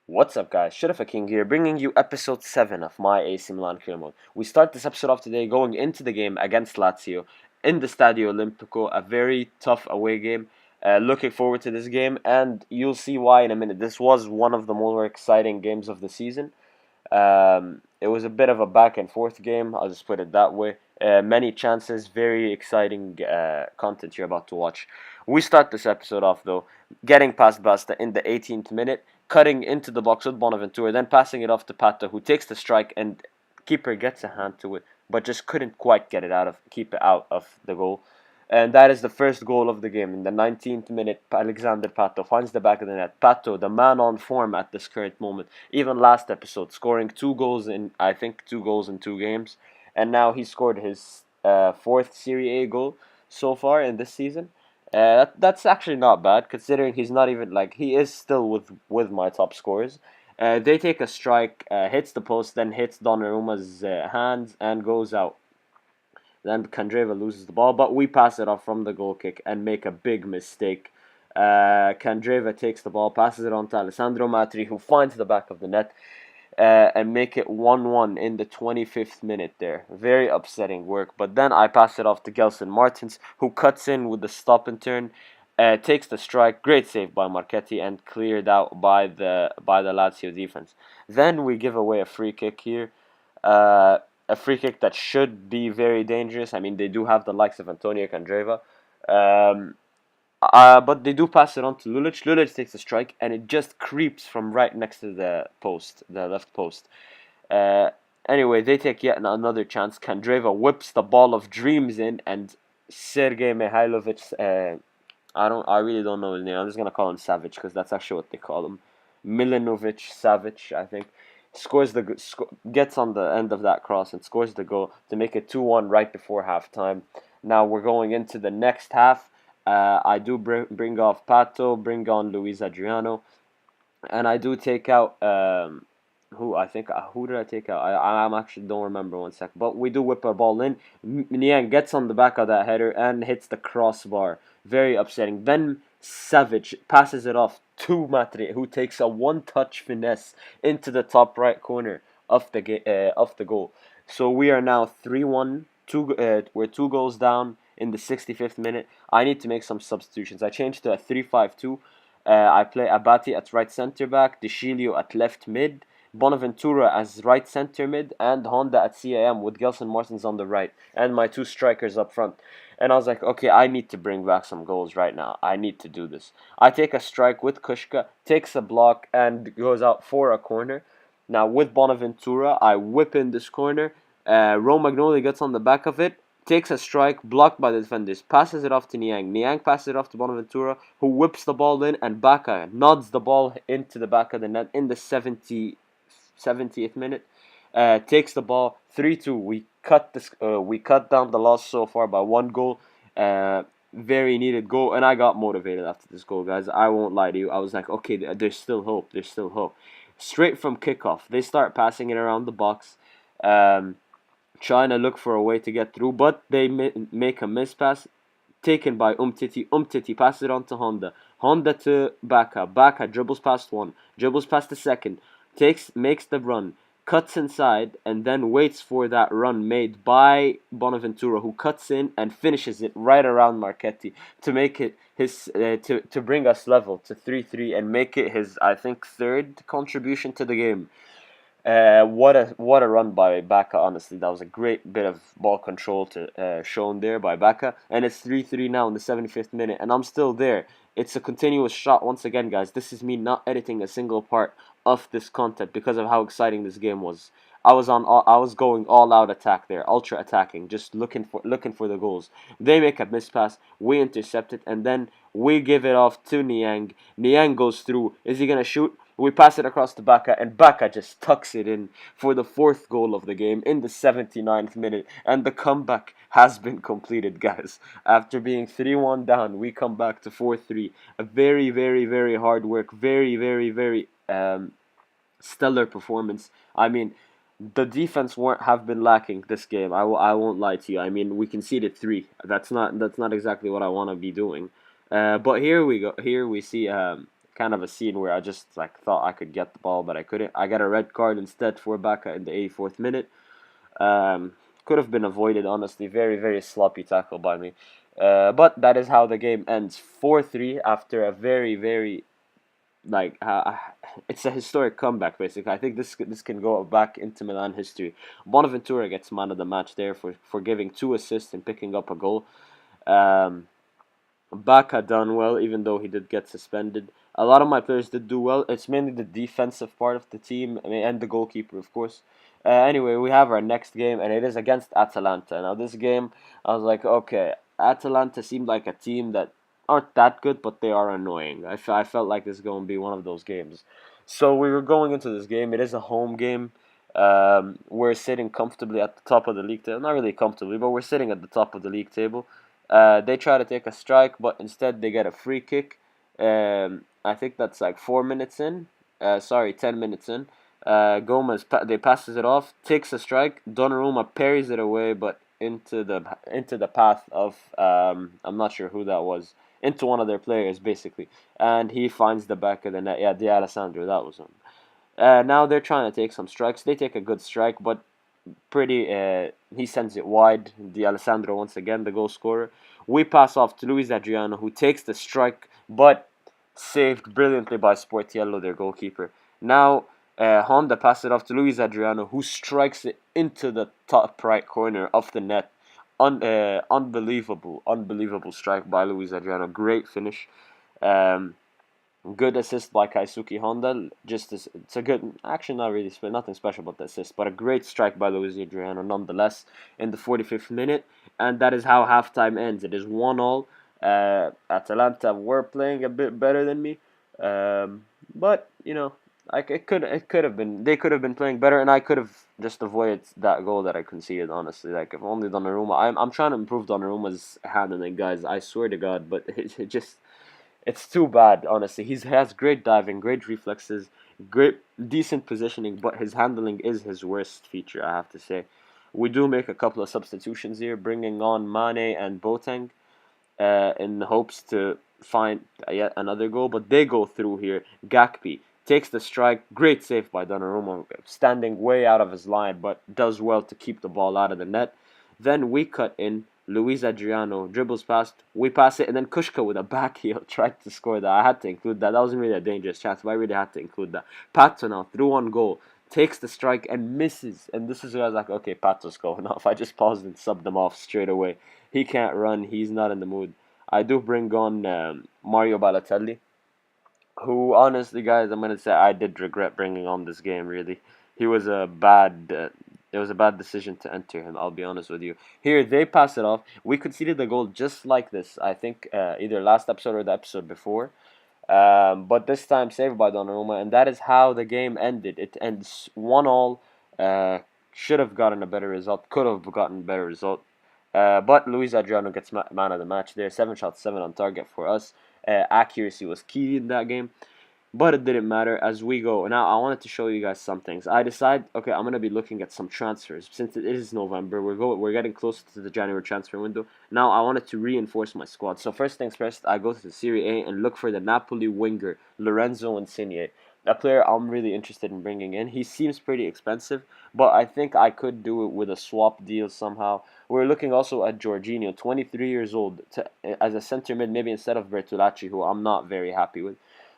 What's up, guys? Sheriff King here, bringing you episode 7 of my AC Milan career mode. We start this episode off today going into the game against Lazio in the Stadio Olimpico, a very tough away game. Looking forward to this game, and you'll see why in a minute. This was one of the more exciting games of the season. It was a bit of a back and forth game, I'll just put it that way. Many chances, very exciting content you're about to watch. We start this episode off, though, getting past Basta in the 18th minute, cutting into the box with Bonaventura, then passing it off to Pato, who takes the strike, and keeper gets a hand to it, but just couldn't quite keep it out of the goal. And that is the first goal of the game. In the 19th minute, Alexander Pato finds the back of the net. Pato, the man on form at this current moment, even last episode, scoring I think, 2 goals in 2 games. And now he scored his fourth Serie A goal so far in this season. That's actually not bad, considering he's not even, he is still with my top scorers. They take a strike, hits the post, then hits Donnarumma's hands and goes out. Then Kandreva loses the ball, but we pass it off from the goal kick and make a big mistake. Kandreva takes the ball, passes it on to Alessandro Matri, who finds the back of the net and make it 1-1 in the 25th minute there. Very upsetting work. But then I pass it off to Gelson Martins, who cuts in with the stop and turn, takes the strike. Great save by Marchetti and cleared out by the Lazio defense. Then we give away a free kick here. A free kick that should be very dangerous. I mean, they do have the likes of Antonio Candreva. Um, but they do pass it on to Lulic. Lulic takes a strike, and it just creeps from right next to the post, the left post. Uh, anyway, they take yet another chance. Candreva whips the ball of dreams in, and Sergei Mihailovic. I really don't know his name. I'm just gonna call him Savage because that's actually what they call him. Milanovic Savic, I think, gets on the end of that cross and scores the goal to make it 2-1 right before halftime. Now we're going into the next half. I do bring off Pato, bring on Luis Adriano, and I do take out who did I take out? I'm actually don't remember 1 sec. But we do whip a ball in. Niang gets on the back of that header and hits the crossbar. Very upsetting. Then Savage passes it off to Matre, who takes a one-touch finesse into the top right corner of the goal. So we are now 3-1. We're 2 goals down in the 65th minute. I need to make some substitutions. I changed to a 3-5-2. I play Abati at right center back, De Chilio at left mid, Bonaventura as right center mid, and Honda at CAM with Gelson Martins on the right, and my 2 strikers up front. And I was like, okay, I need to bring back some goals right now. I need to do this. I take a strike with Kushka, takes a block, and goes out for a corner. Now with Bonaventura, I whip in this corner. Romagnoli gets on the back of it, takes a strike, blocked by the defenders, passes it off to Niang. Niang passes it off to Bonaventura, who whips the ball in, and Baka nods the ball into the back of the net in the 70th minute. Takes the ball 3-2. We cut down the loss so far by 1 goal. Very needed goal, and I got motivated after this goal, guys. I won't lie to you. I was like, okay, there's still hope. There's still hope. Straight from kickoff, they start passing it around the box. Um, Trying to look for a way to get through, but they make a mispass taken by Umtiti. Umtiti passes it on to Honda. Honda to Baka. Baka dribbles past one, dribbles past the second, makes the run, cuts inside, and then waits for that run made by Bonaventura, who cuts in and finishes it right around Marchetti to make it his to bring us level to 3-3 and make it his, I think, third contribution to the game. What a run by Baka! Honestly, that was a great bit of ball control shown there by Baka, and it's 3-3 now in the 75th minute, and I'm still there. It's a continuous shot once again, guys. This is me not editing a single part of this content because of how exciting this game was. I was going all out attack there, ultra attacking, just looking for the goals. They make a mispass, we intercept it, and then we give it off to Niang. Niang goes through. Is he gonna shoot? We pass it across to Baka, and Baka just tucks it in for the fourth goal of the game in the 79th minute. And the comeback has been completed, guys. After being 3-1 down, we come back to 4-3. A very, very, very hard work. Very, very, very stellar performance. I mean, the defense won't have been lacking this game. I won't lie to you. I mean, we conceded 3. That's not exactly what I want to be doing. But here we go. Here we see kind of a scene where I just like thought I could get the ball, but I couldn't. I got a red card instead for Baka in the 84th minute. Um, could have been avoided, honestly. Very, very sloppy tackle by me. But that is how the game ends 4-3 after a very, very like it's a historic comeback basically. I think this can go back into Milan history. Bonaventura gets man of the match there for giving 2 assists and picking up a goal. Um, Baka done well, even though he did get suspended. A lot of my players did do well. It's mainly the defensive part of the team, I mean, and the goalkeeper, of course. Anyway, we have our next game, and it is against Atalanta. Now, this game, I was like, okay, Atalanta seemed like a team that aren't that good, but they are annoying. I felt like this is going to be one of those games. So we were going into this game. It is a home game. We're sitting comfortably at the top of the league table. Not really comfortably, but we're sitting at the top of the league table. They try to take a strike, but instead they get a free kick. I think that's like 4 minutes in. Sorry, 10 minutes in. They passes it off, takes a strike. Donnarumma parries it away, but into the path of I'm not sure who that was. Into one of their players basically, and he finds the back of the net. Yeah, De Alessandro, that was him. Now they're trying to take some strikes. They take a good strike, but pretty. He sends it wide. Di Alessandro once again, the goal scorer. We pass off to Luis Adriano, who takes the strike, but saved brilliantly by Sportiello, their goalkeeper. Now Honda passes it off to Luis Adriano, who strikes it into the top right corner of the net. Unbelievable strike by Luis Adriano. Great finish. Um, Good assist by Kaisuke Honda. It's a good, actually not really nothing special about the assist, but a great strike by Luis Adriano nonetheless in the 45th minute, and that is how halftime ends. It is 1-1. Atalanta were playing a bit better than me, but like it could have been they could have been playing better, and I could have just avoided that goal that I conceded. Honestly, like if only Donnarumma. I'm trying to improve Donnarumma's handling, guys. I swear to God, but it just it's too bad, honestly. He has great diving, great reflexes, great decent positioning, but his handling is his worst feature, I have to say. We do make a couple of substitutions here, bringing on Mane and Boateng in hopes to find yet another goal, but they go through here. Gakpi takes the strike, great save by Donnarumma, standing way out of his line, but does well to keep the ball out of the net. Then we cut in. Luis Adriano dribbles past, we pass it, and then Kushka with a back heel tried to score that. I had to include that. That wasn't really a dangerous chance, but I really had to include that. Pato now through on goal, takes the strike and misses. And this is where I was like, okay, Pato's going off. I just paused and subbed him off straight away. He can't run. He's not in the mood. I do bring on Mario Balotelli, who honestly, guys, I'm gonna say I did regret bringing on this game. Really, he was a bad. It was a bad decision to enter him. I'll be honest with you. Here they pass it off. We conceded the goal just like this. I think either last episode or the episode before. But this time saved by Donnarumma, and that is how the game ended. It ends 1-1. Uh, should have gotten a better result. Could have gotten a better result. But Luis Adriano gets man of the match there. 7 shots, 7 on target for us. Accuracy was key in that game. But it didn't matter as we go. Now, I wanted to show you guys some things. I decide, okay, I'm going to be looking at some transfers. Since it is November, we're getting closer to the January transfer window. Now, I wanted to reinforce my squad. So, first things first, I go to the Serie A and look for the Napoli winger, Lorenzo Insigne. A player I'm really interested in bringing in. He seems pretty expensive, but I think I could do it with a swap deal somehow. We're looking also at Jorginho, 23 years old, as a center mid, maybe instead of Bertolacci, who I'm not very happy with.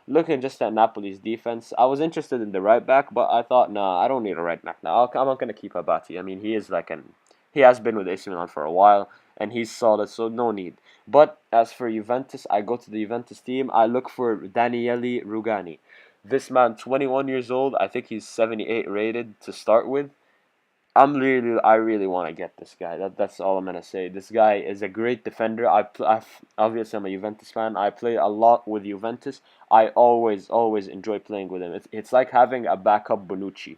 Looking just at Napoli's defense, I was interested in the right back, but I thought, nah, I don't need a right back now. I'm not gonna keep Abati. I mean, he has been with AC Milan for a while, and he's solid, so no need. But as for Juventus, I go to the Juventus team. I look for Daniele Rugani. This man, 21 years old. I think he's 78 rated to start with. I really want to get this guy. That's all I'm gonna say. This guy is a great defender. Obviously I'm a Juventus fan. I play a lot with Juventus. I always enjoy playing with him. It's like having a backup Bonucci,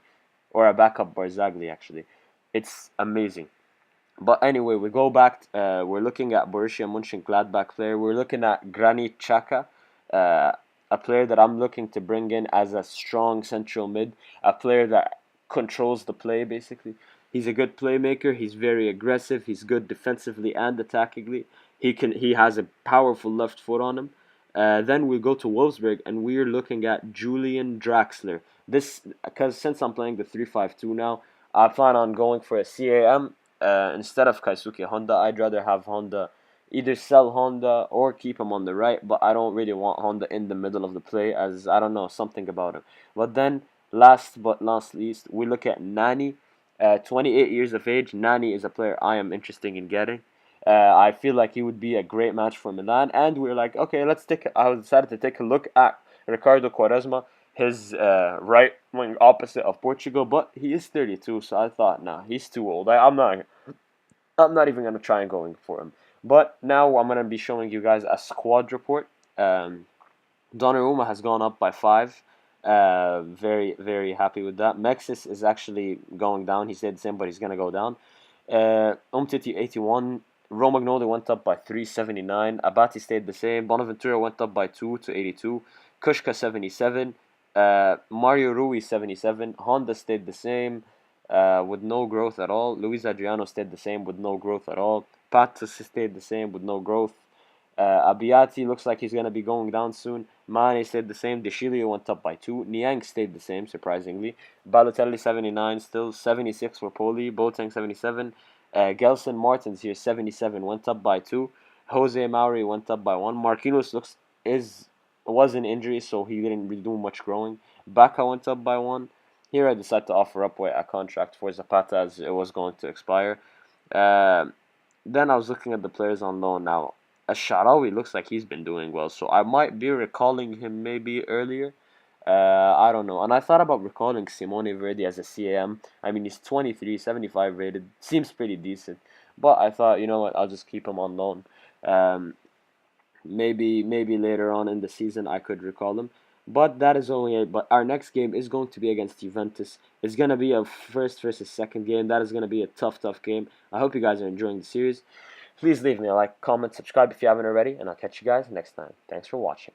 or a backup Barzagli actually. It's amazing. But anyway, we go back. We're looking at Borussia Mönchengladbach player. We're looking at Granit Xhaka, uh, a player that I'm looking to bring in as a strong central mid, a player that controls the play basically. He's a good playmaker. He's very aggressive. He's good defensively and attackingly. He has a powerful left foot on him. Then we go to Wolfsburg, and we're looking at Julian Draxler. This, because since I'm playing the 3-5-2 now, I plan on going for a CAM instead of Kaisuke Honda. I'd rather have Honda, either sell Honda or keep him on the right, but I don't really want Honda in the middle of the play, as I don't know, something about him. But then, last but not least, we look at Nani. 28 years of age. Nani is a player I am interested in getting. I feel like he would be a great match for Milan, and we are like, okay, let's take. I decided to take a look at Ricardo Quaresma, his right wing opposite of Portugal, but he is 32, so I thought, nah, he's too old. I'm not even gonna try and going for him. But now I'm gonna be showing you guys a squad report. Um, Donnarumma has gone up by 5. Very, very happy with that. Mexis is actually going down. He said the same, but he's going to go down. Umtiti 81. Romagnoli went up by 379. Abati stayed the same. Bonaventura went up by 2 to 82. Kushka 77. Mario Rui 77. Honda stayed the same with no growth at all. Luis Adriano stayed the same with no growth at all. Patus stayed the same with no growth. Abiati looks like he's going to be going down soon. Mane stayed the same. De went up by 2. Niang stayed the same, surprisingly. Balotelli 79 still. 76 for Poli. Boateng 77. Gelson Martins here 77 went up by 2. Jose Mauri went up by 1. Marquinhos was an injury, so he didn't really do much growing. Baka went up by 1. Here I decided to offer up a contract for Zapata as it was going to expire. Then I was looking at the players on loan now. Sharawi looks like he's been doing well, so I might be recalling him maybe earlier. I don't know. And I thought about recalling Simone Verdi as a CAM. I mean, he's 23, 75 rated. Seems pretty decent. But I thought, you know what, I'll just keep him on loan. Um, maybe later on in the season I could recall him. But that is only it. But our next game is going to be against Juventus. It's going to be a first versus second game. That is going to be a tough game. I hope you guys are enjoying the series. Please leave me a like, comment, subscribe if you haven't already, and I'll catch you guys next time. Thanks for watching.